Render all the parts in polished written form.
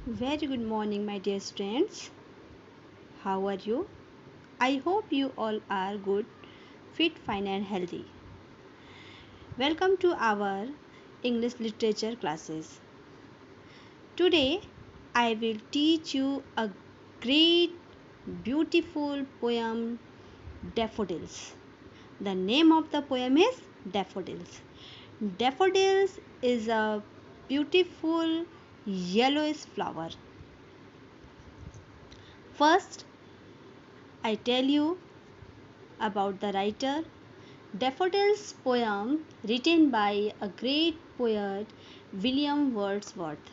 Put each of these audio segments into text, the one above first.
Very good morning, my dear students. How are you? I hope you all are good, fit, fine, and healthy. Welcome to our English literature classes. Today, I will teach you a great, beautiful poem, Daffodils. The name of the poem is Daffodils. Daffodils is a beautiful yellowish flower. First, I tell you about the writer. Daffodils poem written by a great poet William Wordsworth.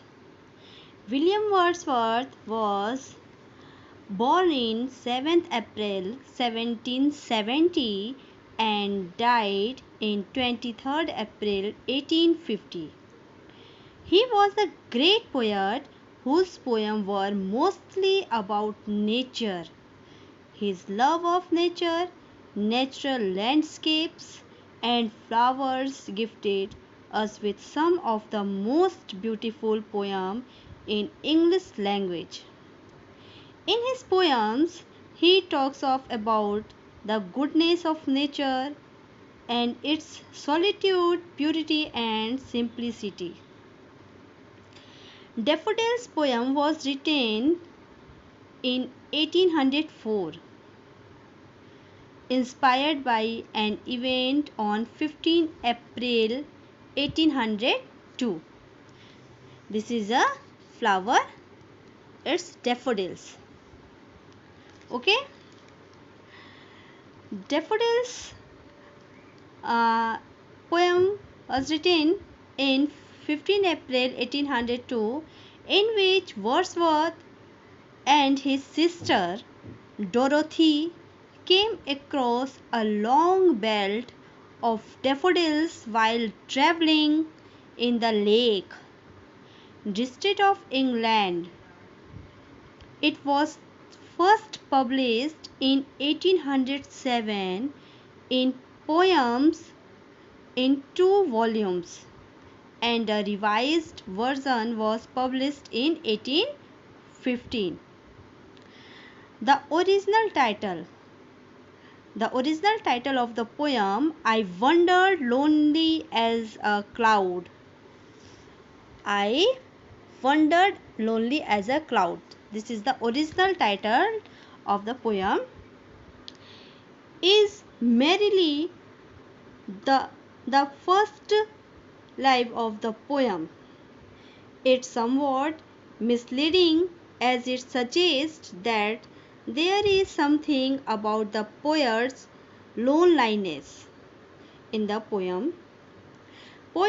William Wordsworth was born in 7th April 1770 and died in 23rd April 1850. He was a great poet whose poems were mostly about nature. His love of nature, natural landscapes, and flowers gifted us with some of the most beautiful poems in English language. In his poems, he talks about the goodness of nature and its solitude, purity, and simplicity. Daffodil's poem was written in 1804, inspired by an event on 15 April 1802. This is a flower, it's daffodils. Okay, daffodils poem was written in 15 April 1802, in which Wordsworth and his sister Dorothy came across a long belt of daffodils while traveling in the Lake District of England. It was first published in 1807 in Poems in 2 volumes, and a revised version was published in 1815. The original title of the poem, I wandered lonely as a cloud. I wandered lonely as a cloud. This is the original title of the poem. Is merely the first line of the poem. It's somewhat misleading as it suggests that there is something about the poet's loneliness in the poem. But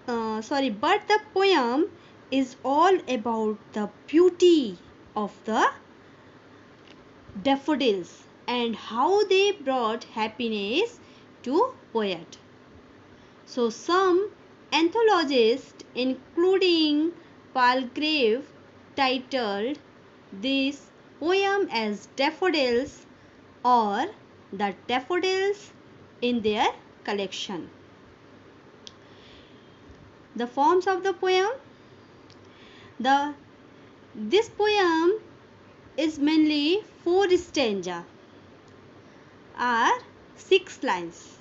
the poem is all about the beauty of the daffodils and how they brought happiness to poet. So some anthologists, including Palgrave, titled this poem as Daffodils or the Daffodils in their collection. The forms of the poem. This poem is mainly 4 stanzas are 6 lines.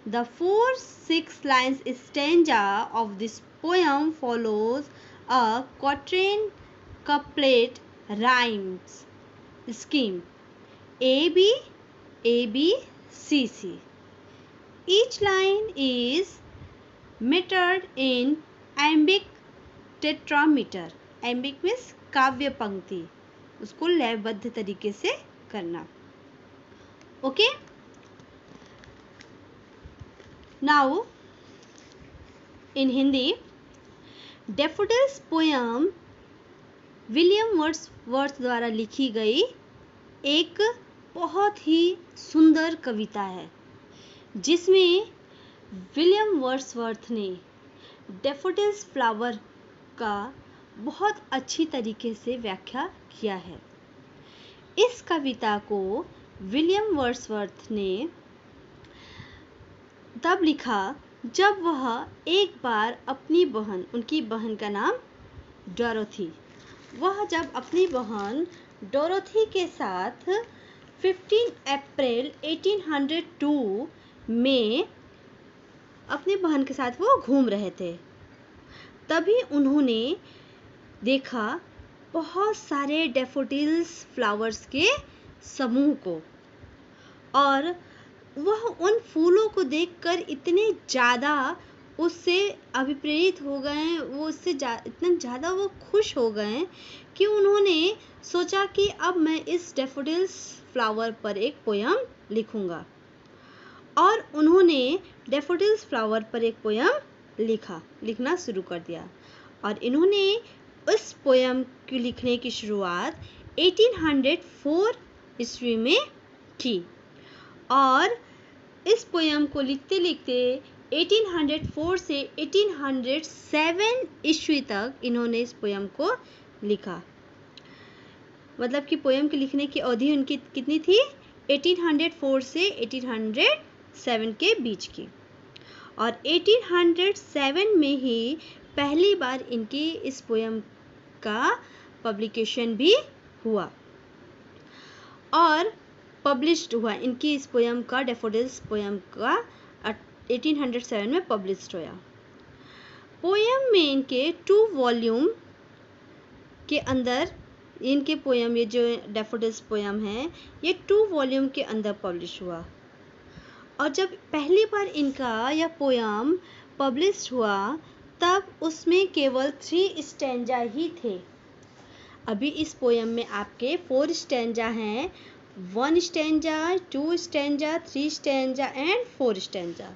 The 4-6 lines stanza of this poem follows a quatrain couplet rhymes scheme AB AB CC. Each line is metered in iambic tetrameter. iambic means काव्य पंक्ति, उसको लयबद्ध तरीके से करना. Okay, now in Hindi. Daffodils poem William Wordsworth द्वारा लिखी गई एक बहुत ही सुंदर कविता है, जिसमें विलियम वर्ड्सवर्थ ने डैफोडिल्स फ्लावर का बहुत अच्छी तरीके से व्याख्या किया है. इस कविता को विलियम वर्ड्सवर्थ ने तब लिखा जब वह एक बार अपनी बहन, उनकी बहन का नाम डोरोथी, वह जब अपनी बहन डोरोथी के साथ 15 अप्रैल 1802 में अपनी बहन के साथ वो घूम रहे थे, तभी उन्होंने देखा बहुत सारे डैफोडिल्स फ्लावर्स के समूह को, और वह उन फूलों को देखकर इतने ज़्यादा उससे अभिप्रेरित हो गए, वो उससे इतना ज़्यादा वो खुश हो गए कि उन्होंने सोचा कि अब मैं इस डैफोडिल्स फ्लावर पर एक पोयम लिखूंगा, और उन्होंने डैफोडिल्स फ्लावर पर एक पोयम लिखना शुरू कर दिया। और इन्होंने उस पोयम की लिखने की शुरुआत 1804 ईस्वी में की, और इस पोयम को लिखते लिखते 1804 से 1807 ईस्वी तक इन्होंने इस पोयम को लिखा। मतलब कि पोयम के लिखने की अवधि उनकी कितनी थी? 1804 से 1807 के बीच की। और 1807 में ही पहली बार इनकी इस पोयम का पब्लिकेशन भी हुआ और पब्लिश्ड हुआ। इनकी इस पोयम का, डैफोडिल्स पोयम का 1807 में पब्लिश्ड हुआ। पोयम में इनके 2 वॉल्यूम के अंदर इनके पोयम, ये जो डैफोडिल्स पोयम है, ये 2 वॉल्यूम के अंदर पब्लिश हुआ। और जब पहली बार इनका यह पोयम पब्लिश हुआ तब उसमें केवल 3 स्टैंजा ही थे। अभी इस पोयम में आपके 4 स्टैंजा हैं, 1 stanza, 2 stanza, 3 stanza and 4 stanza.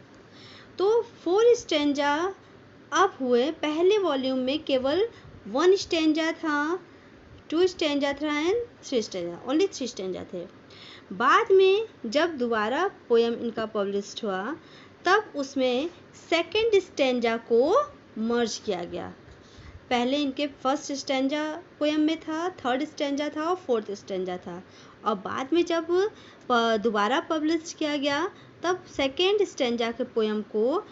तो 4 स्टैंजा अब हुए। पहले वॉल्यूम में केवल 1 स्टैंजा था, 2 स्टैंजा था एंड 3 स्टैंजा, ओनली 3 स्टैंजा थे। बाद में जब दोबारा पोयम इनका पब्लिश हुआ तब उसमें 2nd स्टैंजा को मर्ज किया गया। पहले इनके 1st स्टैंजा पोयम में था, 3rd स्टैंजा था और 4th स्टैंजा था, और बाद में जब दोबारा पब्लिश किया गया तब 2nd स्टैंजा के पोयम को,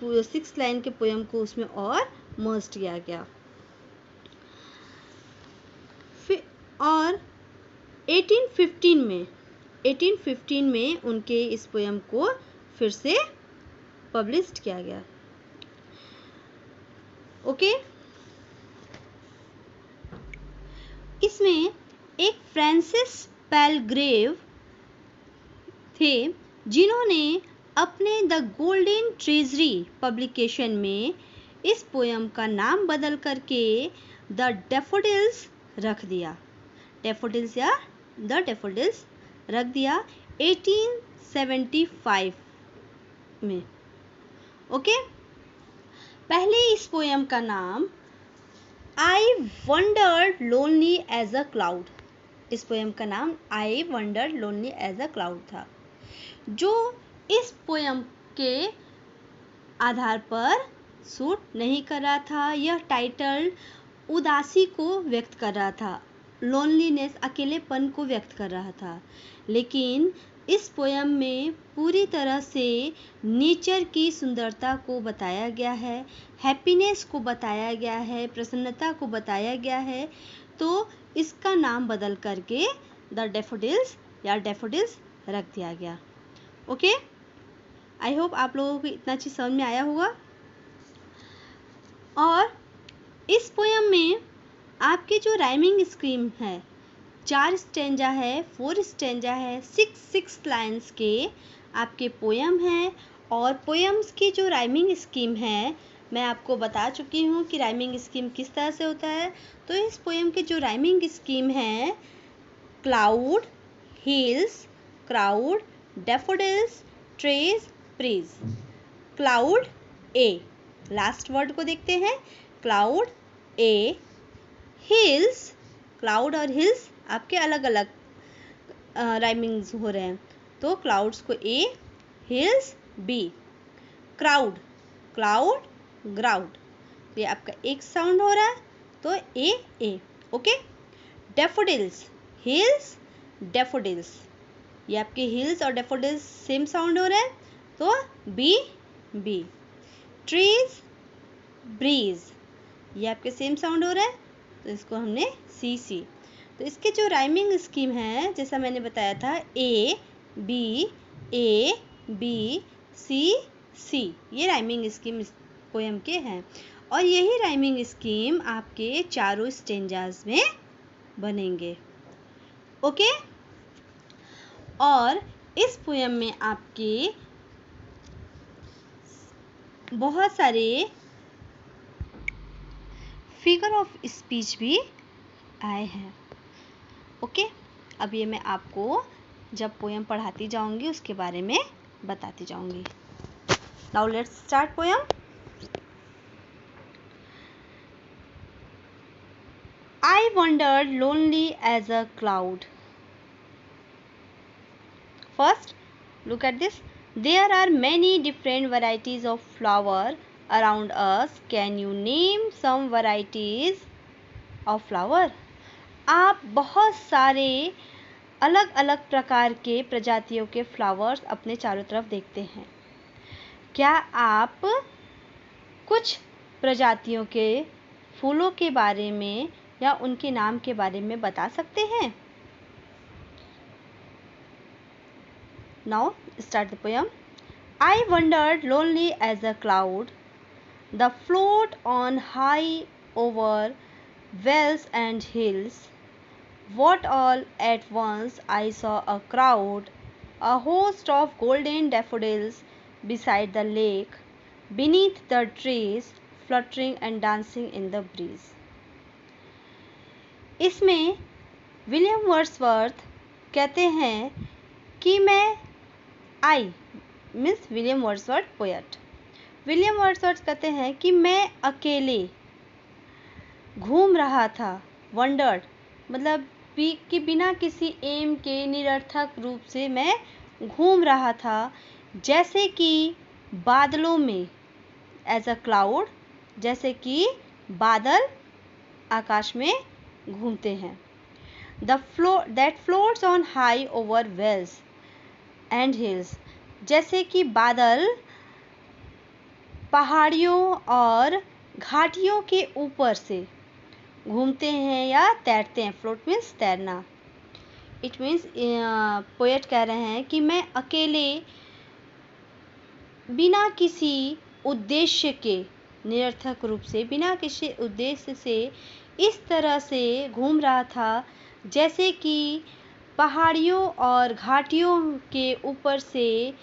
6 लाइन के पोयम को उसमें और मर्ज किया गया। फिर और 1815 में उनके इस पोयम को फिर से पब्लिश किया गया। ओके, इसमें एक फ्रांसिस पैलग्रेव थे जिन्होंने अपने द गोल्डन ट्रेजरी पब्लिकेशन में इस पोयम का नाम बदल करके द डैफोडिल्स रख दिया। डैफोडिल्स या द डैफोडिल्स रख दिया 1875 में। ओके, पहले इस पोयम का नाम I wandered lonely as a cloud, इस पोयम का नाम I wandered lonely as a cloud था, जो इस पोयम के आधार पर सूट नहीं कर रहा था। यह टाइटल उदासी को व्यक्त कर रहा था, लोनलीनेस, अकेलेपन को व्यक्त कर रहा था। लेकिन इस पोयम में पूरी तरह से नेचर की सुंदरता को बताया गया है, हैप्पीनेस को बताया गया है, प्रसन्नता को बताया गया है। तो इसका नाम बदल करके द डैफोडिल्स या डैफोडिल्स रख दिया गया। ओके, आई होप आप लोगों को इतना चीज़ समझ में आया होगा। और इस पोयम में आपकी जो राइमिंग स्कीम है, 4 स्टैंजा है, 4 स्टैंजा है, 6 लाइन्स के आपके पोयम हैं। और पोयम्स की जो राइमिंग स्कीम है, मैं आपको बता चुकी हूँ कि राइमिंग स्कीम किस तरह से होता है। तो इस पोयम की जो राइमिंग स्कीम है, cloud, hills, crowd, daffodils, trees, breeze. Cloud A, last word को देखते हैं, क्लाउड ए, हिल्स, क्लाउड और हिल्स आपके अलग अलग राइमिंग्स हो रहे हैं। तो क्लाउड्स को A, hills B, crowd, cloud, ground, ये आपका एक साउंड हो रहा है, तो A. Okay, daffodils, hills, daffodils, ये आपके हिल्स और डैफोडिल्स सेम साउंड हो रहे हैं, तो बी। ट्रीज, ब्रीज, ये आपके सेम साउंड हो रहा है, तो इसको हमने सी सी। तो इसके जो राइमिंग स्कीम है, जैसा मैंने बताया था, ए बी सी सी, ये राइमिंग स्कीम इस पोएम के हैं। और यही राइमिंग स्कीम आपके चारों स्टेंजाज में बनेंगे। ओके। और इस पोएम में आपके बहुत सारे फिगर ऑफ स्पीच भी आए हैं। ओके। अब ये मैं आपको जब पोएम पढ़ाती जाऊंगी उसके बारे में बताती जाऊंगी। Now let's start poem. I wandered lonely as a cloud. First, look at this. There are many different varieties of flower around us. Can you name some varieties of flower? आप बहुत सारे अलग अलग प्रकार के प्रजातियों के फ्लावर्स अपने चारों तरफ देखते हैं। क्या आप कुछ प्रजातियों के फूलों के बारे में या उनके नाम के बारे में बता सकते हैं? Now start the poem. I wandered lonely as a cloud, the float on high over vales and hills. What all at once I saw a crowd, a host of golden daffodils beside the lake, beneath the trees, fluttering and dancing in the breeze. इसमें William Wordsworth कहते हैं कि मैं William Wordsworth poet. William Wordsworth कहते हैं कि मैं अकेले घूम रहा था। वंडर्ड मतलब कि बिना किसी एम के निरर्थक रूप से मैं घूम रहा था, जैसे कि बादलों में, एज अ क्लाउड, जैसे कि बादल आकाश में घूमते हैं। The that floats on high over vales and hills, जैसे कि बादल पहाड़ियों और घाटियों के ऊपर से घूमते हैं या तैरते हैं। फ्लोट मीन्स तैरना। इट मीन्स पोएट कह रहे हैं कि मैं अकेले बिना किसी उद्देश्य के, निरर्थक रूप से बिना किसी उद्देश्य से इस तरह से घूम रहा था, जैसे कि पहाड़ियों और घाटियों के ऊपर से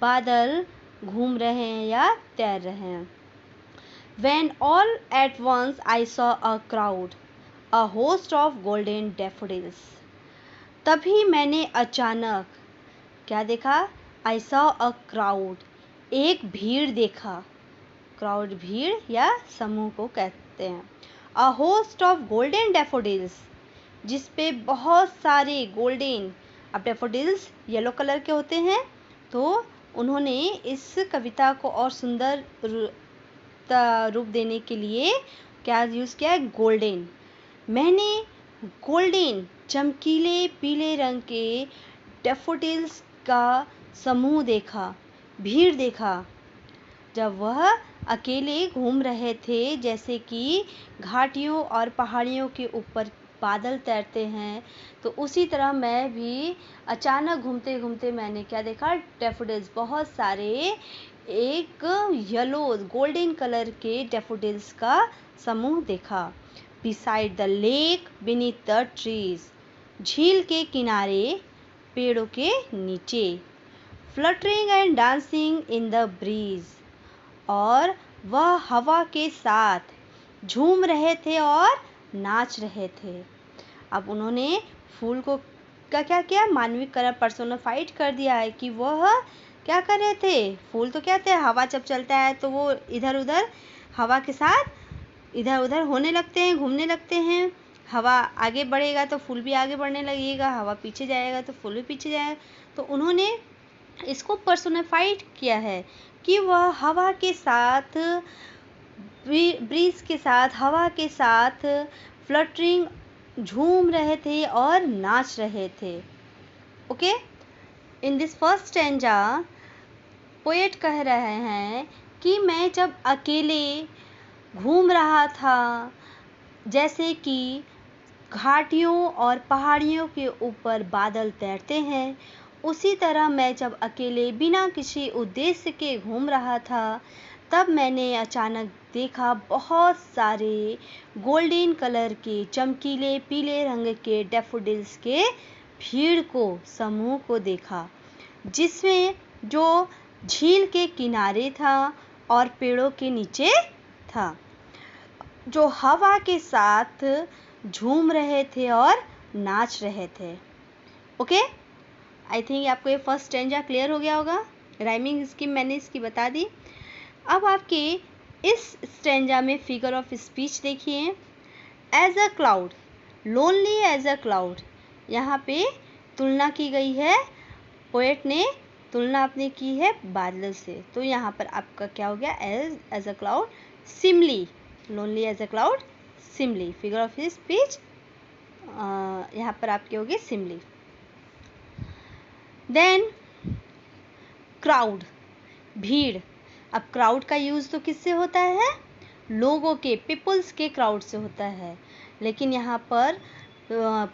बादल घूम रहे हैं या तैर रहे हैं। When all at once I saw a crowd, a host of golden daffodils. तभी मैंने अचानक क्या देखा? I saw a crowd, एक भीड़ देखा। क्राउड भीड़ या समूह को कहते हैं। A host of golden daffodils, जिस पे बहुत सारे गोल्डन, अब डैफोडिल्स येलो कलर के होते हैं, तो उन्होंने इस कविता को और सुंदर रूप देने के लिए क्या यूज़ किया है? गोल्डन। मैंने गोल्डन चमकीले पीले रंग के डैफोडिल्स का समूह देखा, भीड़ देखा, जब वह अकेले घूम रहे थे, जैसे कि घाटियों और पहाड़ियों के ऊपर बादल तैरते हैं। तो उसी तरह मैं भी अचानक घूमते घूमते मैंने क्या देखा? डैफोडिल्स, बहुत सारे एक येलो गोल्डन कलर के डैफोडिल्स का समूह देखा। Beside the lake, beneath the trees, झील के किनारे, पेड़ों के नीचे। Fluttering and dancing in the breeze, और वह हवा के साथ झूम रहे थे और नाच रहे थे। अब उन्होंने फूल को क्या किया? मानवीकरण, पर्सोनिफाइड कर दिया है कि वह क्या कर रहे थे? फूल तो क्या थे? हवा जब चलता है तो वो इधर उधर हवा के साथ इधर उधर होने लगते हैं, घूमने लगते हैं। हवा आगे बढ़ेगा तो फूल भी आगे बढ़ने लगेगा, हवा पीछे जाएगा तो फूल भी पीछे जाएगा। तो उन्होंने इसको पर्सोनिफाइड किया है कि वह हवा के साथ, ब्रीज के साथ, हवा के साथ फ्लटरिंग झूम रहे थे और नाच रहे थे। Okay. In this first stanza poet कह रहे हैं कि मैं जब अकेले घूम रहा था जैसे कि घाटियों और पहाड़ियों के ऊपर बादल तैरते हैं, उसी तरह मैं जब अकेले बिना किसी उद्देश्य के घूम रहा था, तब मैंने अचानक देखा बहुत सारे गोल्डन कलर के चमकीले पीले रंग के डैफोडिल्स के समूह को देखा, जिसमें जो झील के किनारे था और पेड़ों के नीचे था, जो हवा के साथ झूम रहे थे और नाच रहे थे। ओके, आई थिंक आपको ये फर्स्ट स्टैंजा क्लियर हो गया होगा। राइमिंग स्कीम मैंने इसकी बता दी। अब आपके इस स्टैंजा में फिगर ऑफ स्पीच देखिए। As a cloud, lonely as a cloud, यहाँ पे तुलना की गई है, पोएट ने तुलना अपनी की है बादल से, तो यहाँ पर आपका क्या हो गया, as a cloud simile, lonely as a cloud simile, figure of speech यहाँ पर आपके हो गए सिमली। देन क्राउड, भीड़। अब क्राउड का यूज़ तो किससे होता है, लोगों के, पीपल्स के क्राउड से होता है, लेकिन यहाँ पर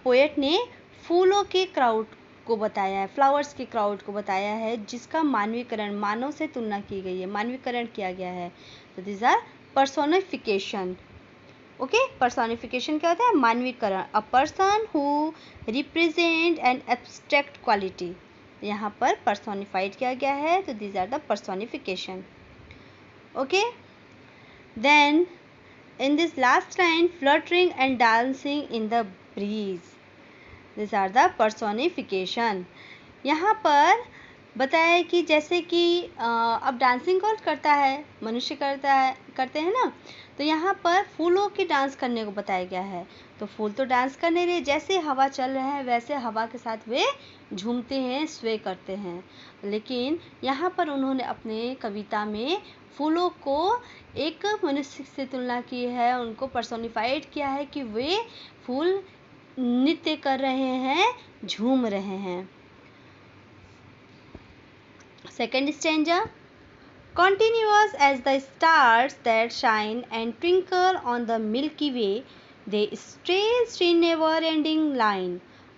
पोएट ने फूलों के क्राउड को बताया है, फ्लावर्स के क्राउड को बताया है, जिसका मानवीकरण, मानव से तुलना की गई है, मानवीकरण किया गया है। तो this are personification. Okay, personification क्या होता है, मानवीकरण। A person who represent an abstract quality, यहाँ पर पर्सोनिफाइड किया गया है, तो this are the personification. Okay, then in this last line, fluttering and dancing in the breeze, these are the personification। यहाँ पर बताया है कि जैसे कि अब डांसिंग कौन करता है, मनुष्य करते हैं ना, तो यहाँ पर फूलों के डांस करने को बताया गया है। तो फूल तो डांस करने रहे, जैसे हवा चल रहा है वैसे हवा के साथ वे झूमते हैं, स्वे करते हैं, लेकिन यहाँ पर उन्होंने अपने कविता में फूलों को एक मनुष्य से तुलना की है, उनको पर्सोनिफाइड किया है कि वे फूल नृत्य कर रहे हैं, झूम रहे हैं। Second stanza, continuous as the stars that shine and twinkle on the Milky Way, they stretched in never-ending line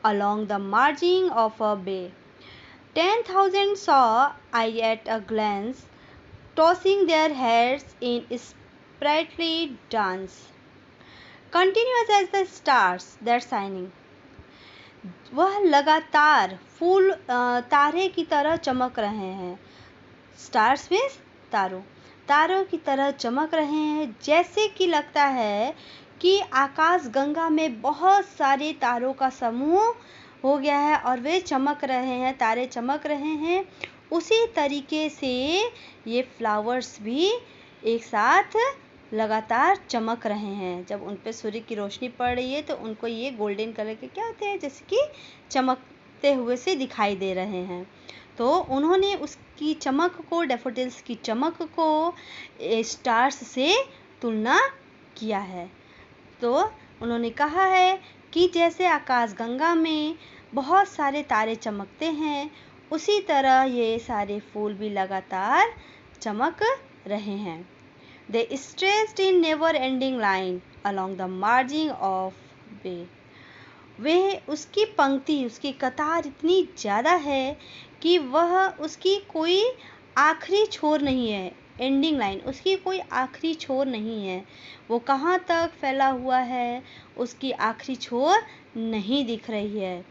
along the margin of a bay. 10,000 saw I at a glance, tossing their heads in sprightly dance. Continuous as the stars that shining, वह लगातार फूल तारे की तरह चमक रहे हैं। Stars means तारों की तरह चमक रहे हैं, जैसे कि लगता है कि आकाश गंगा में बहुत सारे तारों का समूह हो गया है और वे चमक रहे हैं, तारे चमक रहे हैं। उसी तरीके से ये फ्लावर्स भी एक साथ लगातार चमक रहे हैं। जब उन पे सूर्य की रोशनी पड़ रही है तो उनको ये गोल्डन कलर के क्या होते हैं, जैसे कि चमकते हुए से दिखाई दे रहे हैं। तो उन्होंने उसकी चमक को, डैफोडिल्स की चमक को स्टार्स से तुलना किया है। तो उन्होंने कहा है कि जैसे आकाश गंगा में बहुत सारे तारे चमकते हैं, उसी तरह ये सारे फूल भी लगातार चमक रहे हैं। They stretched in never-ending line along the margin of way. वे उसकी पंक्ति, उसकी कतार इतनी ज़्यादा है कि वह उसकी कोई आखिरी छोर नहीं है, एंडिंग लाइन, उसकी कोई आखिरी छोर नहीं है। वो कहाँ तक फैला हुआ है, उसकी आखिरी छोर नहीं दिख रही है।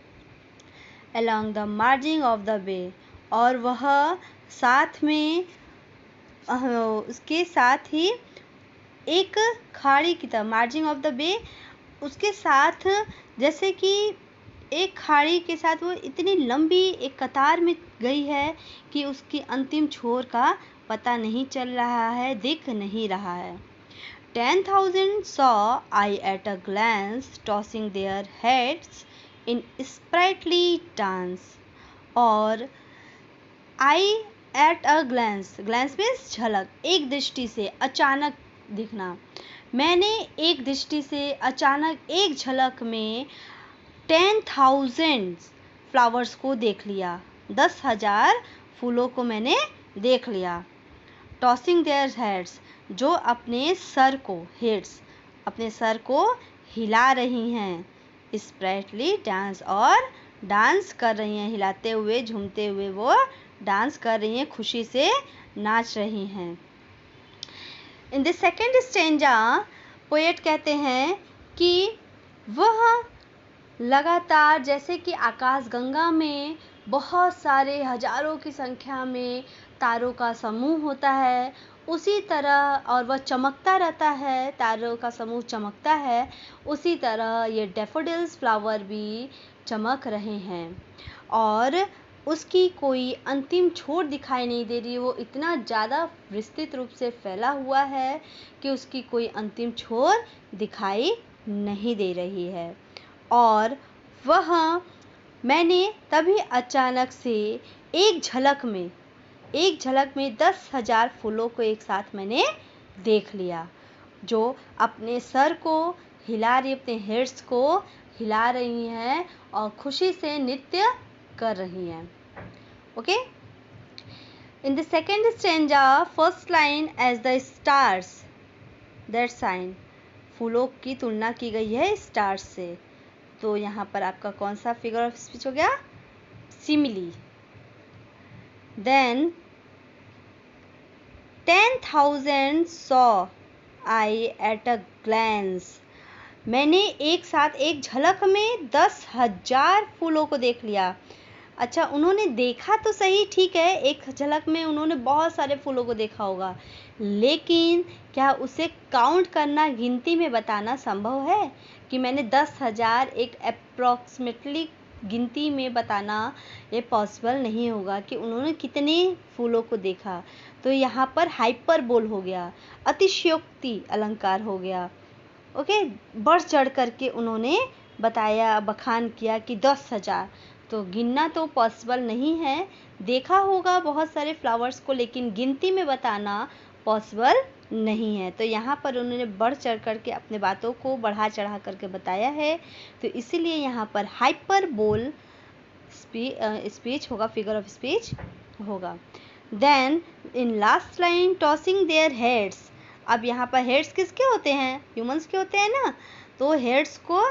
Along the margin of the way, और वह साथ में उसके साथ ही एक खाड़ी की तरह, मार्जिन ऑफ द बे, उसके साथ जैसे कि एक खाड़ी के साथ वो इतनी लंबी एक कतार में गई है कि उसकी अंतिम छोर का पता नहीं चल रहा है, दिख नहीं रहा है। 10,000 saw I at a glance, tossing their heads in sprightly dance, और I at a glance, glance means झलक, एक दृष्टि से, अचानक दिखना। मैंने एक दृष्टि से, अचानक, एक झलक में 10,000 फ्लावर्स को देख लिया, 10,000 फूलों को मैंने देख लिया। टॉसिंग देयर हेड्स, जो अपने सर को, हेड्स अपने सर को हिला रही हैं। स्प्राइटली डांस, और डांस कर रही हैं, हिलाते हुए झूमते हुए वो डांस कर रही हैं, खुशी से नाच रही हैं। इन द सेकेंड स्टेंजा पोएट कहते हैं कि वह लगातार, जैसे कि आकाशगंगा में बहुत सारे हजारों की संख्या में तारों का समूह होता है, उसी तरह, और वह चमकता रहता है, तारों का समूह चमकता है, उसी तरह ये डैफोडिल्स फ्लावर भी चमक रहे हैं। और उसकी कोई अंतिम छोर दिखाई नहीं दे रही, वो इतना ज़्यादा विस्तृत रूप से फैला हुआ है कि उसकी कोई अंतिम छोर दिखाई नहीं दे रही है। और वह मैंने तभी अचानक से एक झलक में 10,000 फूलों को एक साथ मैंने देख लिया, जो अपने सर को हिला रही, अपने हेड्स को हिला रही हैं और खुशी से नृत्य कर रही हैं। Okay, in the second stanza first line, as the stars that shine, फूलों की तुलना की गई है स्टार्स से। तो यहाँ पर आपका कौन सा फिगर ऑफ स्पीच हो गया? Simile. Then 10,000 saw I at a glance, मैंने एक साथ एक झलक में 10,000 फूलों को देख लिया। अच्छा, उन्होंने देखा तो सही, ठीक है, एक झलक में उन्होंने बहुत सारे फूलों को देखा होगा, लेकिन क्या उसे काउंट करना, गिनती में बताना संभव है? कि मैंने 10,000 एक अप्रॉक्सीमेटली गिनती में बताना ये पॉसिबल नहीं होगा कि उन्होंने कितने फूलों को देखा। तो यहाँ पर हाइपरबोल हो गया, अतिशयोक्ति अलंकार हो गया। ओके, बढ़ चढ़ करके उन्होंने बताया, बखान किया कि 10,000, तो गिनना तो पॉसिबल नहीं है। देखा होगा बहुत सारे फ्लावर्स को, लेकिन गिनती में बताना पॉसिबल नहीं है। तो यहाँ पर उन्होंने बढ़ चढ़ करके अपने बातों को बढ़ा चढ़ा करके बताया है, तो इसीलिए यहाँ पर हाइपरबोल स्पीच होगा, फिगर ऑफ स्पीच होगा। Then in last line, tossing their heads, अब यहाँ पर हेड्स किसके होते हैं? ह्यूमंस के होते हैं ना। तो हेड्स को,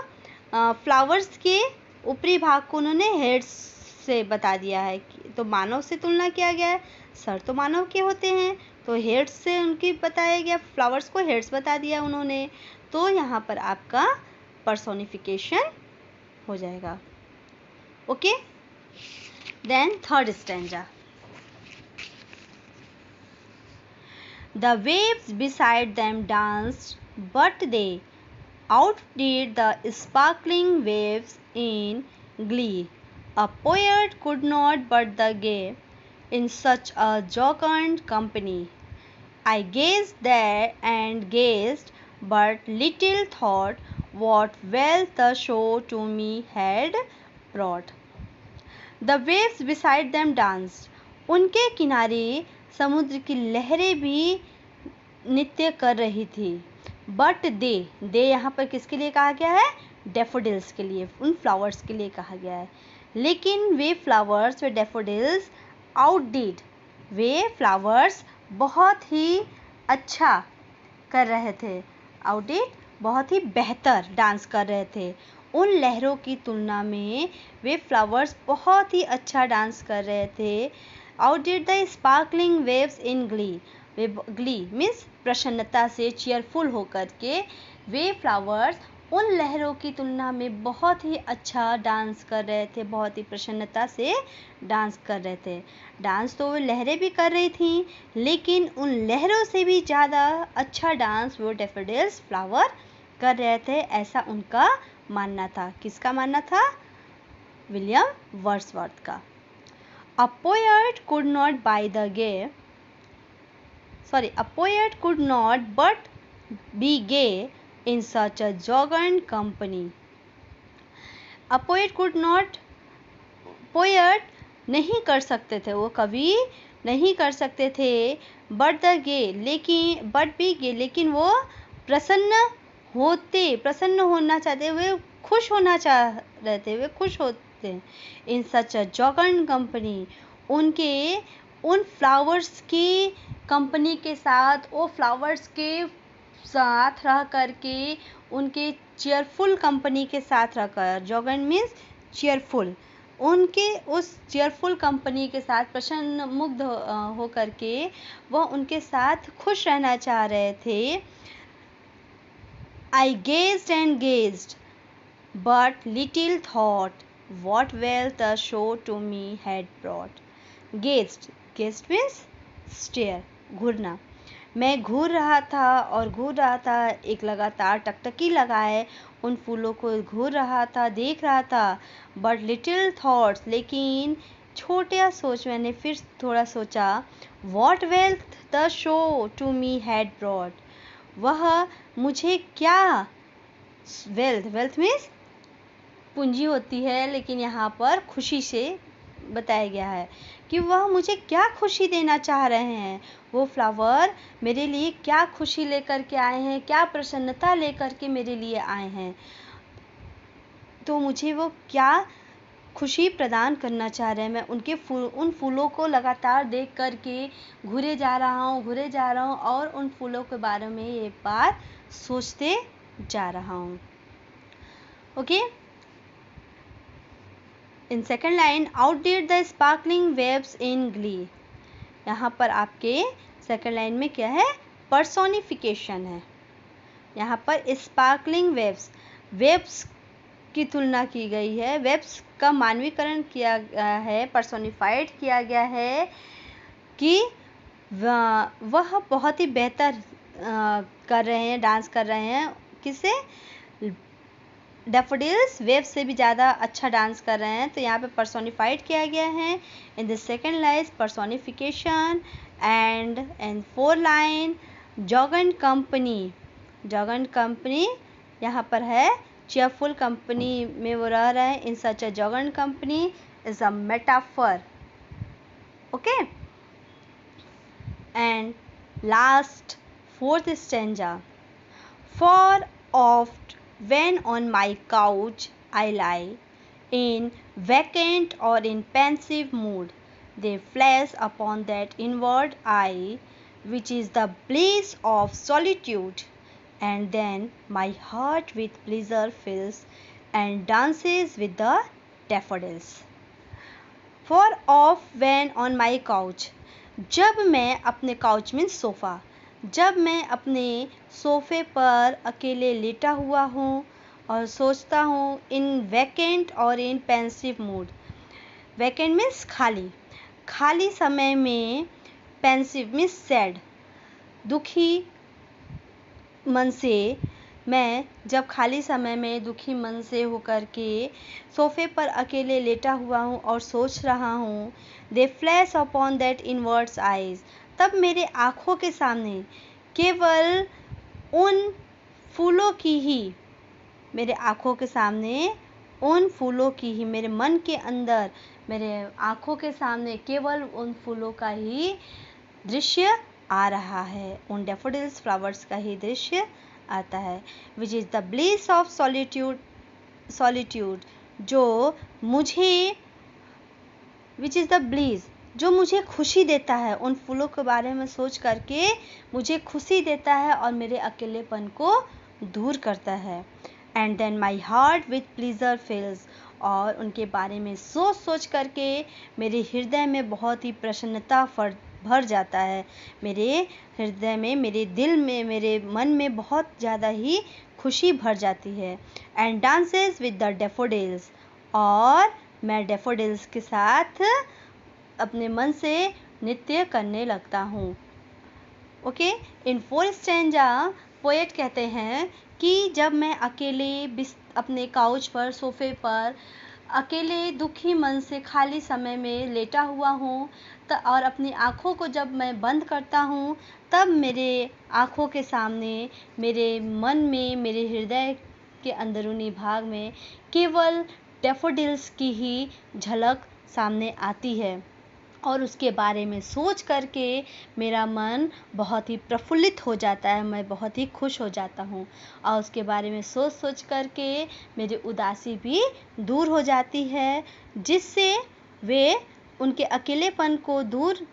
फ्लावर्स के ऊपरी भाग को उन्होंने हेड्स से बता दिया है। तो मानव से तुलना किया गया है, सर तो मानव के होते हैं, तो हेड्स से उनकी बताया गया, फ्लावर्स को हेड्स बता दिया उन्होंने। तो यहाँ पर आपका पर्सोनिफिकेशन हो जाएगा। Okay, then third stanza, the waves beside them danced, but they outdid the sparkling waves in glee. A poet could not but the gay in such a jocund company. I gazed there and gazed, but little thought what wealth the show to me had brought. The waves beside them danced. उनके किनारे समुद्र की लहरें भी नृत्य कर रही थी। बट दे यहाँ पर किसके लिए कहा गया है? डैफोडिल्स के लिए, उन फ्लावर्स के लिए कहा गया है। लेकिन वे फ्लावर्स, वे डैफोडिल्स आउटडिड, वे फ्लावर्स बहुत ही अच्छा कर रहे थे। आउटडिड, बहुत ही बेहतर डांस कर रहे थे। उन लहरों की तुलना में वे फ्लावर्स बहुत ही अच्छा डांस कर रहे थे। Outdid the sparkling waves in glee, वे ग्ली मीन्स प्रसन्नता से, चीयरफुल होकर के वे फ्लावर्स उन लहरों की तुलना में बहुत ही अच्छा डांस कर रहे थे, बहुत ही प्रसन्नता से डांस कर रहे थे। डांस तो वो लहरें भी कर रही थी, लेकिन उन लहरों से भी ज़्यादा अच्छा डांस वो डैफोडिल्स फ्लावर कर रहे थे, ऐसा उनका मानना था। किसका मानना था? विलियम वर्ड्सवर्थ का। A poet could not but be gay in such a jocund company. A poet could not, poet नहीं कर सकते थे, वो कभी नहीं कर सकते थे, बट बी गे, लेकिन वो प्रसन्न होना चाहते, वे खुश होना चाह रहे थे, वे खुश होते। इन सच अ जॉकंड कंपनी, उनके उन फ्लावर्स की कंपनी के साथ, वो फ्लावर्स के साथ रह करके, उनके चेयरफुल कंपनी के साथ रहकर, जोगन मीन्स चेयरफुल, उनके उस चेयरफुल कंपनी के साथ प्रसन्न मुग्ध हो करके वह उनके साथ खुश रहना चाह रहे थे। I gazed and gazed, but little thought what wealth the show to me had brought. Gazed, gazed means stare, घूरना। मैं घूर रहा था और घूर रहा था, एक लगातार टकटकी लगाए उन फूलों को घूर रहा था, देख रहा था। बट लिटिल थॉट्स, लेकिन छोटा सोच, मैंने फिर थोड़ा सोचा, what wealth the show to me had brought, वह मुझे क्या, वेल्थ, वेल्थ मीन्स पूंजी होती है, लेकिन यहाँ पर खुशी से बताया गया है कि वह मुझे क्या खुशी देना चाह रहे हैं, वो फ्लावर मेरे लिए क्या खुशी लेकर के आए हैं, क्या प्रसन्नता लेकर के मेरे लिए आए हैं, तो मुझे वो क्या खुशी प्रदान करना चाह रहे हैं। मैं उनके उन फूलों को लगातार देख करके घूरे जा रहा हूँ और उन फूलों के बारे में एक बार सोचते जा रहा हूँ। Okay, in second line, out did the sparkling waves in Glee. यहाँ पर आपके सेकेंड लाइन में क्या है, पर्सोनिफिकेशन है। यहाँ पर स्पार्कलिंग वेव्स, वेव्स की तुलना की गई है, वेव्स का मानवीकरण किया गया है, पर्सोनिफाइड किया गया है कि वह बहुत ही बेहतर कर रहे हैं, डांस कर रहे हैं। किससे, डैफोडिल्स वेव्स से भी ज़्यादा अच्छा डांस कर रहे हैं, तो यहाँ पे पर्सोनिफाइड किया गया है। In the second line personification, and in four line jocund company, jocund company यहाँ पर है, चेयरफुल कंपनी में वो रह रहे हैं। In such a jocund company is a metaphor. Okay, and last fourth stanza, for oft when on my couch I lie, in vacant or in pensive mood, they flash upon that inward eye, which is the bliss of solitude, and then my heart with pleasure fills and dances with the daffodils. For off when on my couch, जब मैं अपने couch means sofa, जब मैं अपने सोफ़े पर अकेले लेटा हुआ हूँ और सोचता हूँ, इन वैकेंट और इन पेंसिव मूड, वैकेंट मीन्स खाली, खाली समय में, पेंसिव मीन्स सैड, दुखी मन से, मैं जब खाली समय में दुखी मन से होकर के सोफ़े पर अकेले लेटा हुआ हूँ और सोच रहा हूँ, दे flash upon that inwards eyes, तब मेरे आँखों के सामने केवल उन फूलों की ही, मेरे आँखों के सामने उन फूलों की ही, मेरे मन के अंदर, मेरे आँखों के सामने केवल उन फूलों का ही दृश्य आ रहा है, उन डैफोडिल्स फ्लावर्स का ही दृश्य आता है। Which is the bliss of solitude, solitude जो मुझे, विच इज़ द ब्लिस जो मुझे खुशी देता है, उन फूलों के बारे में सोच करके मुझे खुशी देता है और मेरे अकेलेपन को दूर करता है। And then my heart with pleasure fills, और उनके बारे में सोच सोच करके मेरे हृदय में बहुत ही प्रसन्नता भर जाता है, मेरे हृदय में, मेरे दिल में, मेरे मन में बहुत ज़्यादा ही खुशी भर जाती है। And dances with the daffodils, और मैं डैफोडिल्स के साथ अपने मन से नृत्य करने लगता हूँ। ओके, इन फोर स्टैंजा पोएट कहते हैं कि जब मैं अकेले अपने काउच पर, सोफ़े पर अकेले दुखी मन से खाली समय में लेटा हुआ हूँ और अपनी आँखों को जब मैं बंद करता हूँ, तब मेरे आँखों के सामने, मेरे मन में, मेरे हृदय के अंदरूनी भाग में केवल डैफोडिल्स की ही झलक सामने आती है, और उसके बारे में सोच करके मेरा मन बहुत ही प्रफुल्लित हो जाता है, मैं बहुत ही खुश हो जाता हूँ, और उसके बारे में सोच सोच करके मेरी उदासी भी दूर हो जाती है, जिससे वे उनके अकेलेपन को दूर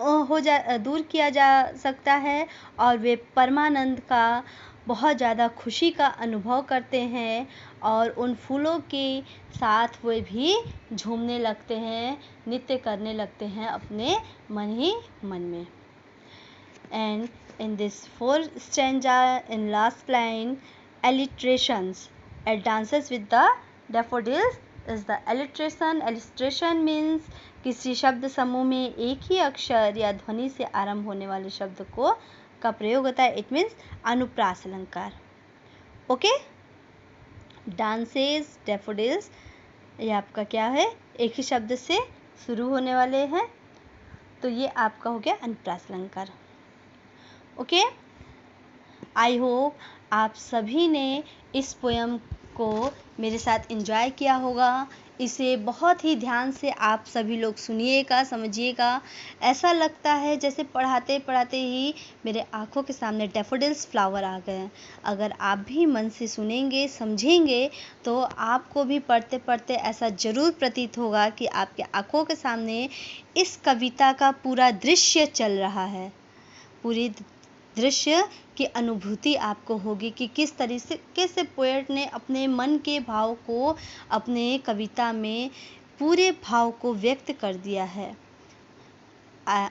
दूर किया जा सकता है और वे परमानंद का बहुत ज़्यादा खुशी का अनुभव करते हैं और उन फूलों के साथ वे भी झूमने लगते हैं, नृत्य करने लगते हैं अपने मन ही मन में। And in this fourth stanza, in last line, alliterations, it dances with the daffodils is the alliteration. Alliteration means किसी शब्द समूह में एक ही अक्षर या ध्वनि से आरंभ होने वाले शब्द का प्रयोग होता है। इट मीन्स अनुप्रास अलंकार। ओके, डांसेस, डैफोडिल्स, ये आपका क्या है, एक ही शब्द से शुरू होने वाले हैं, तो ये आपका हो गया अनुप्रास अलंकार। ओके, आई होप आप सभी ने इस पोयम को मेरे साथ एंजॉय किया होगा। इसे बहुत ही ध्यान से आप सभी लोग सुनिएगा, समझिएगा। ऐसा लगता है जैसे पढ़ाते पढ़ाते ही मेरे आँखों के सामने डैफोडिल्स फ्लावर आ गए। अगर आप भी मन से सुनेंगे, समझेंगे, तो आपको भी पढ़ते पढ़ते ऐसा ज़रूर प्रतीत होगा कि आपके आँखों के सामने इस कविता का पूरा दृश्य चल रहा है। पूरी दृश्य की अनुभूति आपको होगी कि किस तरीके से पोएट ने अपने मन के भाव को अपने कविता में पूरे भाव को व्यक्त कर दिया है।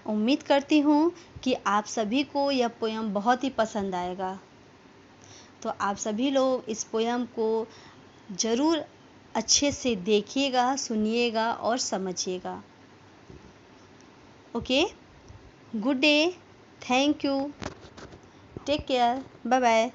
उम्मीद करती हूँ कि आप सभी को यह पोयम बहुत ही पसंद आएगा। तो आप सभी लोग इस पोयम को ज़रूर अच्छे से देखिएगा, सुनिएगा और समझिएगा। Okay, good day, thank you, take care, bye bye.